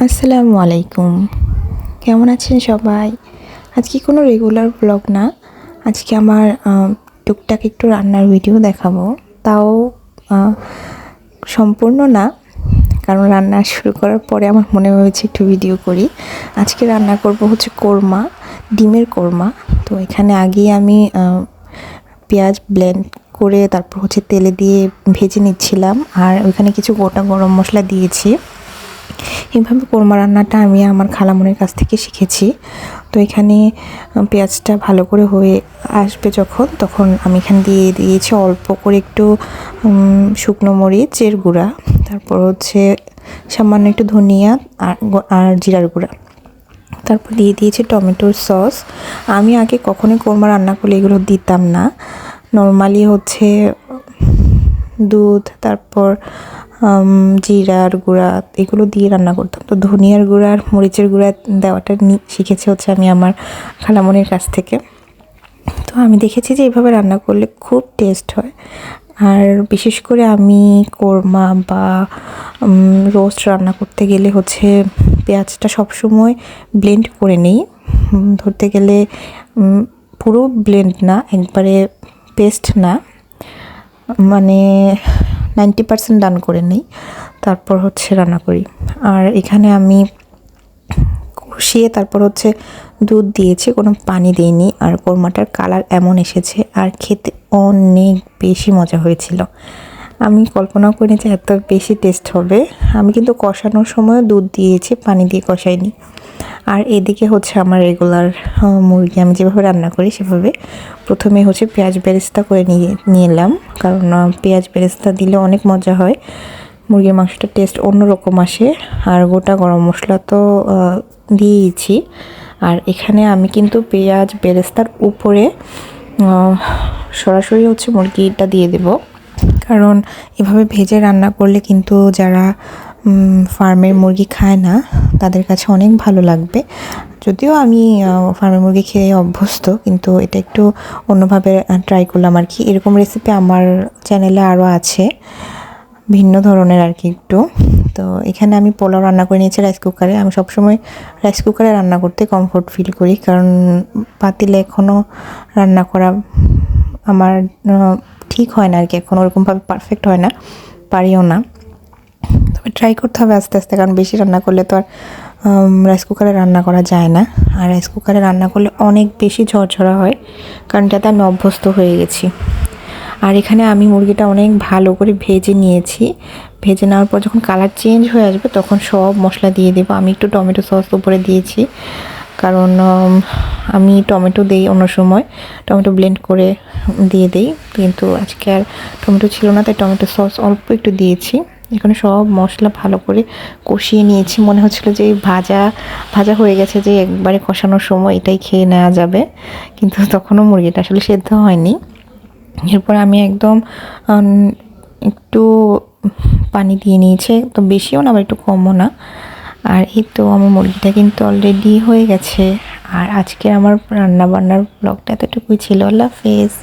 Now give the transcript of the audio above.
আসসালামু আলাইকুম। কেমন আছেন সবাই? আজকে কোনো রেগুলার ব্লগ না। আজকে আমার টুকটাক একটু রান্নার ভিডিও দেখাবো। তাও আ সম্পূর্ণ না। কারণ রান্না শুরু করার পরে আমার মনে হয়েছে একটু ভিডিও করি। আজকে রান্না করব হচ্ছে কোরমা, ডিমের কোরমা। তো এখানে আগেই আমি পেঁয়াজ ব্লেন্ড করে তারপর হচ্ছে তেলে দিয়ে ভেজে নিচ্ছিলাম। আর ওইখানে কিছু গোটা গরম মসলা দিয়েছি। এইভাবে কোরমা রান্নাটা আমি আমার খালামণির কাছ থেকে শিখেছি। তো এখানে পেঁয়াজটা ভালো করে হয়ে আসবে তখন আমি এখানে দিয়ে দিয়েছি অল্প করে একটু শুকনো মরিচের গুঁড়া, তারপর হচ্ছে সামান্য একটু ধনিয়া আর জিরার গুঁড়া, তারপর দিয়ে দিয়েছি টমেটোর সস। আমি আগে কখনোই কোরমা রান্না করলে এগুলো দিতাম না। নর্মালি হচ্ছে দুধ, তারপর জিরার গুঁড়া এগুলো দিয়ে রান্না করতাম। তো ধনিয়ার গুঁড়া আর মরিচের গুঁড়া দেওয়াটা শিখেছি হচ্ছে আমি আমার খালামণির কাছ থেকে। তো আমি দেখেছি যে এইভাবে রান্না করলে খুব টেস্ট হয়। আর বিশেষ করে আমি কোরমা বা রোস্ট রান্না করতে গেলে হচ্ছে পেঁয়াজটা সবসময় ব্লেন্ড করে নিই। ধরতে গেলে পুরো ব্লেন্ড না, একবারে পেস্ট না, মানে 90% ডান করে নিই, তারপর হচ্ছে রান্না করি। আর এখানে আমি কষিয়ে তারপর হচ্ছে দুধ দিয়েছি, কোনো পানি দিইনি। আর কোরমাটার কালার এমন এসেছে আর খেতে অনেক বেশি মজা হয়েছিল। আমি কল্পনাও করিনি যে এত বেশি টেস্ট হবে। আমি কিন্তু কষানোর সময় দুধ দিয়েছি, পানি দিয়ে কষাইনি। আর এদিকে হচ্ছে আমার রেগুলার মুরগি আমি যেভাবে রান্না করি সেভাবে প্রথমে হচ্ছে পেঁয়াজ বেরেস্তা করে নিয়ে এলাম, কারণ পেঁয়াজ বেরেস্তা দিলে অনেক মজা হয়, মুরগির মাংসটার টেস্ট অন্যরকম আসে। আর গোটা গরম মশলা তো দিয়েছি। আর এখানে আমি কিন্তু পেঁয়াজ বেরেস্তার উপরে সরাসরি হচ্ছে মুরগিটা দিয়ে দেব, কারণ এভাবে ভেজে রান্না করলে কিন্তু যারা ফার্মের মুরগি খায় না তাদের কাছে অনেক ভালো লাগবে। যদিও আমি ফার্মের মুরগি খেয়ে অভ্যস্ত, কিন্তু এটা একটু অন্যভাবে ট্রাই করলাম আর কি। এরকম রেসিপি আমার চ্যানেলে আরও আছে, ভিন্ন ধরনের আর কি একটু। তো এখানে আমি পোলাও রান্না করে নিয়েছি রাইস কুকারে। আমি সবসময় রাইস কুকারে রান্না করতে কমফোর্ট ফিল করি, কারণ পাতিলে এখনও রান্না করা আমার ঠিক হয় না আর কি, এখন ওরকমভাবে পারফেক্ট হয় না, পারিও না। তবে ট্রাই করতে হবে আস্তে আস্তে, কারণ বেশি রান্না করলে তো আর রাইস কুকারে রান্না করা যায় না। আর রাইস কুকারে রান্না করলে অনেক বেশি ঝরঝরা হয়, কারণ এটাতে আমি অভ্যস্ত হয়ে গেছি। আর এখানে আমি মুরগিটা অনেক ভালো করে ভেজে নিয়েছি। ভেজে নেওয়ার পর যখন কালার চেঞ্জ হয়ে আসবে তখন সব মশলা দিয়ে দেবো। আমি একটু টমেটো সস উপরে দিয়েছি, কারণ আমি টমেটো দিই অন্য সময়, টমেটো ব্লেন্ড করে দিয়ে দিই, কিন্তু আজকে আর টমেটো ছিল না, তাই টমেটো সস অল্প একটু দিয়েছি। এখানে সব মশলা ভালো করে কষিয়ে নিয়েছি। মনে হচ্ছিলো যে ভাজা ভাজা হয়ে গেছে, যে একবারে কষানোর সময় এটাই খেয়ে নেওয়া যাবে, কিন্তু তখনও মুরগিটা আসলে সেদ্ধ হয়নি। এরপর আমি একদম একটু পানি দিয়ে নিয়েছি, তো বেশিও না আবার একটু কমও না। আর এই তো আমার মুরগিটা কিন্তু অলরেডি হয়ে গেছে। আর আজকে আমার রান্না বান্নার ব্লগটা এতটুকুই ছিল। আল্লাহ হাফেজ।